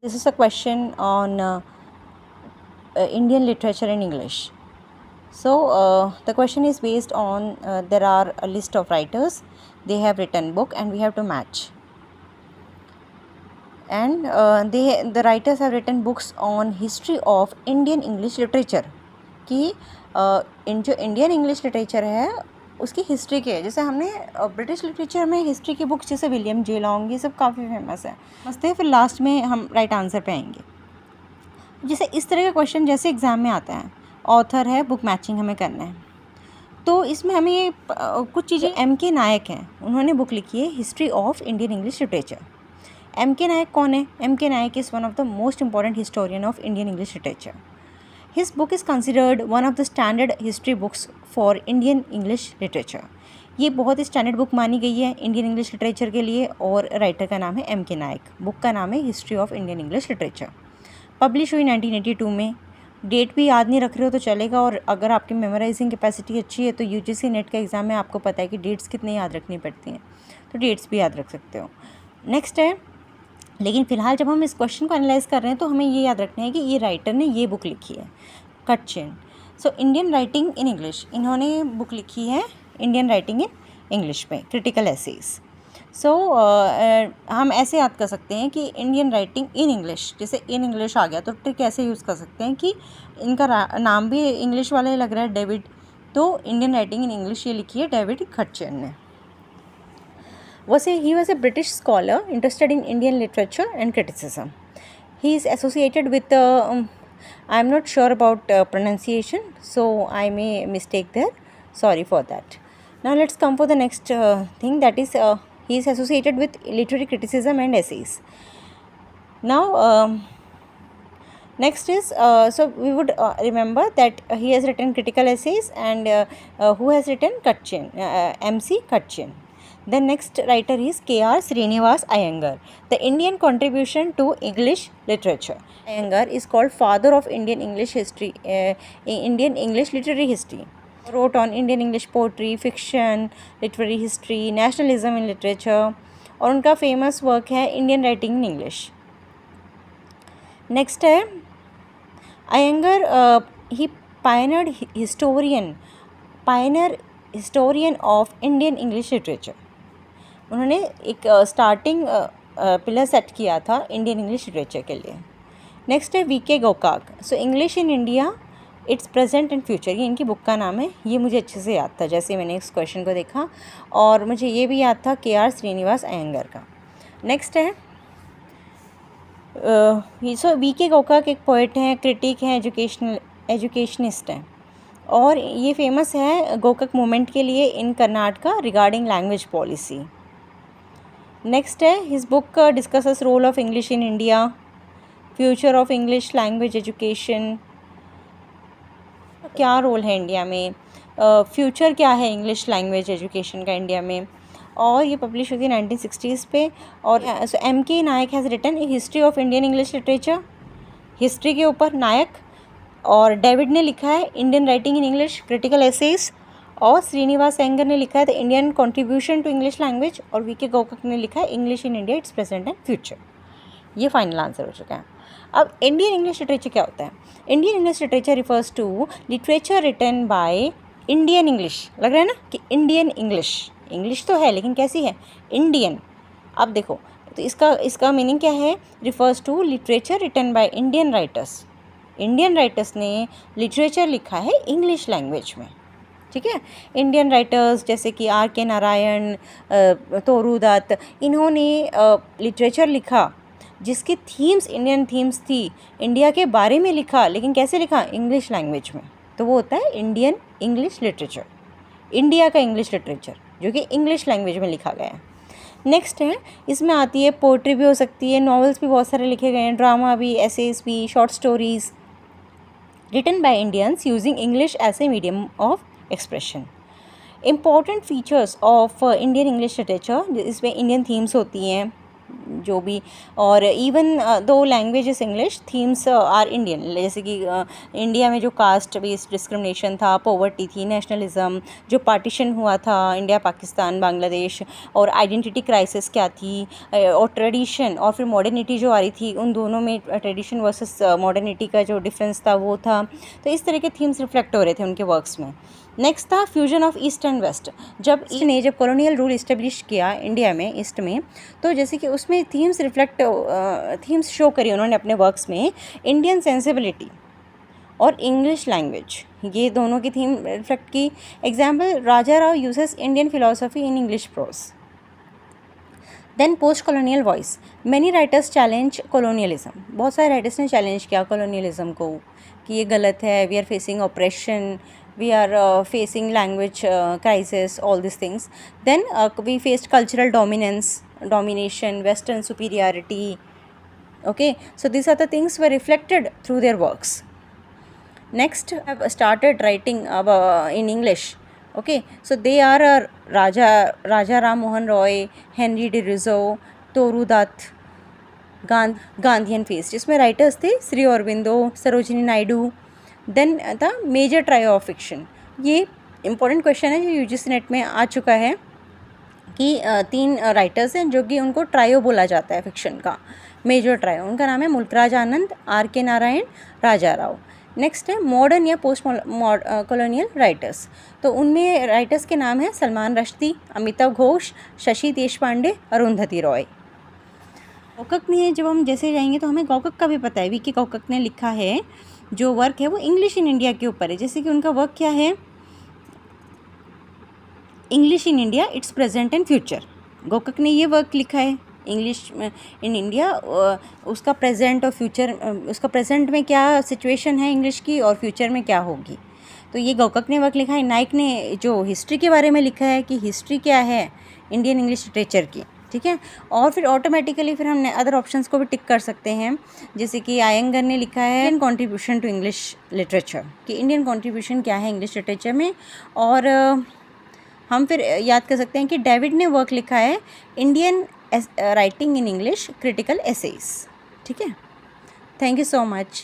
This is a question on Indian literature in English. So the question is based on there are a list of writers, they have written book and we have to match. And the writers have written books on history of Indian English literature कि जो Indian English literature है उसकी history के, जैसे हमने British literature में history की books जैसे विलियम जे लॉन्ग ये सब काफ़ी फेमस है मस्त है। फिर लास्ट में हम राइट आंसर पे आएंगे। जैसे इस तरह का क्वेश्चन जैसे एग्ज़ाम में आता है, ऑथर है, बुक मैचिंग हमें करना है, तो इसमें हमें ये कुछ चीज़ें M.K. नायक हैं, उन्होंने बुक लिखी है history of Indian English literature. M.K. Nayak कौन है? M.K. Nayak is one of the most important historian of Indian English literature. His book is considered one of the standard history books for Indian English literature. ये बहुत ही standard book मानी गई है Indian English literature के लिए और writer का नाम है M.K. नायक। बुक का नाम है history of Indian English literature. Publish हुई 1982 में। डेट भी याद नहीं रख रहे हो तो चलेगा, और अगर आपकी मेमोराइजिंग कैपेसिटी अच्छी है तो UGC नेट का एग्ज़ाम में आपको पता है कि डेट्स कितने याद रखनी पड़ती हैं, तो डेट्स भी याद रख सकते हो। नेक्स्ट है, लेकिन फ़िलहाल जब हम इस क्वेश्चन को एनालाइज कर रहे हैं तो हमें ये याद रखना है कि ये राइटर ने ये बुक लिखी है कटचेन। So Indian writing in English, इन्होंने बुक लिखी है इंडियन राइटिंग इन इंग्लिश में, क्रिटिकल एसेज। सो हम ऐसे याद कर सकते हैं कि इंडियन राइटिंग इन इंग्लिश, जैसे इन इंग्लिश आ गया तो ट्रिक ऐसे यूज़ कर सकते हैं कि इनका नाम भी इंग्लिश वाला ही लग रहा है, डेविड, तो इंडियन राइटिंग इन इंग्लिश ये लिखी है डेविड कटचेन ने। He was a British scholar interested in Indian literature and criticism. He is associated with I'm not sure about pronunciation, so I may mistake there. Sorry for that. Now let's come for the next thing, that is he is associated with literary criticism and essays. Now next is so we would remember that he has written critical essays, and who has written Kutchin, M.C. Kutchin. The next writer is K.R. Srinivas Iyengar, the Indian contribution to English literature. Iyengar is called father of Indian English history, Indian English literary history. Wrote on Indian English poetry, fiction, literary history, nationalism in literature, और उनका famous work है Indian writing in English. Next है Iyengar, he pioneer historian of Indian English literature. उन्होंने एक starting pillar set किया था Indian English literature के लिए। नेक्स्ट है V.K. Gokak, so English in India, it's present and future, ये इनकी बुक का नाम है। ये मुझे अच्छे से याद था जैसे मैंने इस क्वेश्चन को देखा, और मुझे ये भी याद था K.R. श्रीनिवास अयंगर का। नेक्स्ट है सो V.K. गोकाक एक पोइट हैं, क्रिटिक हैं, एजुकेशनिस्ट हैं, और ये फेमस है गोकाक मूवमेंट के लिए in Karnataka regarding language policy. Next है his book discusses role of English in India, future of English language education, क्या रोल है इंडिया में, फ्यूचर क्या है इंग्लिश लैंग्वेज एजुकेशन का इंडिया में, और ये पब्लिश हुई थी 1960s पे। और M.K. Nayak has written a history of Indian English literature, history के ऊपर नायक, और डेविड ने लिखा है Indian writing in English critical essays, और श्रीनिवास अयंगर ने लिखा है the Indian contribution to English language, और V.K. गोकाक ने लिखा है English in India, it's present and future. ये फाइनल आंसर हो चुका है। अब इंडियन इंग्लिश लिटरेचर क्या होता है? Indian English literature refers to literature written by Indian English. लग रहा है ना कि इंडियन इंग्लिश, इंग्लिश तो है लेकिन कैसी है? इंडियन। अब देखो तो इसका मीनिंग क्या है? Refers to literature written by Indian writers. Indian writers ने लिटरेचर लिखा है इंग्लिश लैंग्वेज में, ठीक है। इंडियन राइटर्स जैसे कि R.K. नारायण, तोरू दत्त, इन्होंने लिटरेचर लिखा जिसकी थीम्स इंडियन थीम्स थी, इंडिया के बारे में लिखा, लेकिन कैसे लिखा? इंग्लिश लैंग्वेज में, तो वो होता है इंडियन इंग्लिश लिटरेचर, इंडिया का इंग्लिश लिटरेचर जो कि इंग्लिश लैंग्वेज में लिखा गया है। नेक्स्ट है, इसमें आती है पोइट्री भी हो सकती है, नॉवेल्स भी बहुत सारे लिखे गए हैं, ड्रामा भी, एसेज भी, short stories written by Indians using English as a medium of expression. Important features of Indian English literature, इसमें इंडियन थीम्स होती हैं, जो भी, और even though language is English, themes are Indian. जैसे कि इंडिया में जो कास्ट बेस्ड डिस्क्रिमिनेशन था, पॉवर्टी थी, नेशनलिज्म, जो पार्टीशन हुआ था इंडिया पाकिस्तान बांग्लादेश, और आइडेंटिटी क्राइसिस क्या थी, और ट्रेडिशन और फिर मॉडर्निटी जो आ रही थी, उन दोनों में ट्रेडिशन वर्सेस मॉडर्निटी का जो डिफरेंस था वो था। तो इस तरह के थीम्स रिफ्लेक्ट हो रहे थे उनके वर्क्स में। नेक्स्ट था fusion of east and west. जब जब कॉलोनियल रूल इस्टेब्लिश किया इंडिया में ईस्ट में, तो जैसे कि उसमें थीम्स शो करी उन्होंने अपने वर्क्स में, इंडियन सेंसिबिलिटी और इंग्लिश लैंग्वेज, ये दोनों की थीम रिफ्लेक्ट की। Example, Raja Rao uses Indian philosophy in English prose. Then post colonial voice, many writers challenge colonialism. बहुत सारे राइटर्स ने चैलेंज किया कॉलोनियलिज्म को कि ये गलत है, we are facing oppression, we are facing language crisis, all these things. Then we faced cultural domination, western superiority. Okay, so these are the things were reflected through their works. Next, I've started writing in English. Okay, so they are Raja Ram Mohan Roy, Henry de Rizzo, Toru Dutt, Gandhian face, जिसमें writers थे Shri Aurobindo, Sarojini Naidu. Then था major trio of fiction. ये important question है जो UGC net में आ चुका है कि 3 राइटर्स हैं जो कि उनको ट्रायो बोला जाता है फिक्शन का, मेजर ट्रायो। उनका नाम है मुल्कराज आनंद, आर.के. नारायण, राजा राव। नेक्स्ट है मॉडर्न या पोस्ट कॉलोनियल राइटर्स। तो उनमें राइटर्स के नाम हैं सलमान रश्दी, अमिताव घोष, शशि देशपांडे, अरुंधति रॉय। गौकक ने, जब हम जैसे जाएंगे तो हमें गौकक का भी पता है, वी.के. गौकक ने लिखा है जो वर्क है वो इंग्लिश इन इंडिया के ऊपर है। जैसे कि उनका वर्क क्या है, English in India, it's present and future. Gokak ने ये वर्क लिखा है इंग्लिश इन इंडिया, उसका प्रेजेंट और फ्यूचर, उसका प्रेजेंट में क्या सिचुएशन है इंग्लिश की और फ्यूचर में क्या होगी। तो ये गौकक ने वर्क लिखा है। नाइक ने जो हिस्ट्री के बारे में लिखा है कि हिस्ट्री क्या है इंडियन इंग्लिश लिटरेचर की, ठीक है। और फिर ऑटोमेटिकली फिर हमने अदर ऑप्शंस को भी टिक कर सकते हैं। जैसे कि आयंगर ने लिखा है Indian contribution to English literature, कि इंडियन कॉन्ट्रीब्यूशन क्या है इंग्लिश लिटरेचर में। और हम फिर याद कर सकते हैं कि डेविड ने वर्क लिखा है Indian writing in English critical essays, ठीक है। Thank you so much.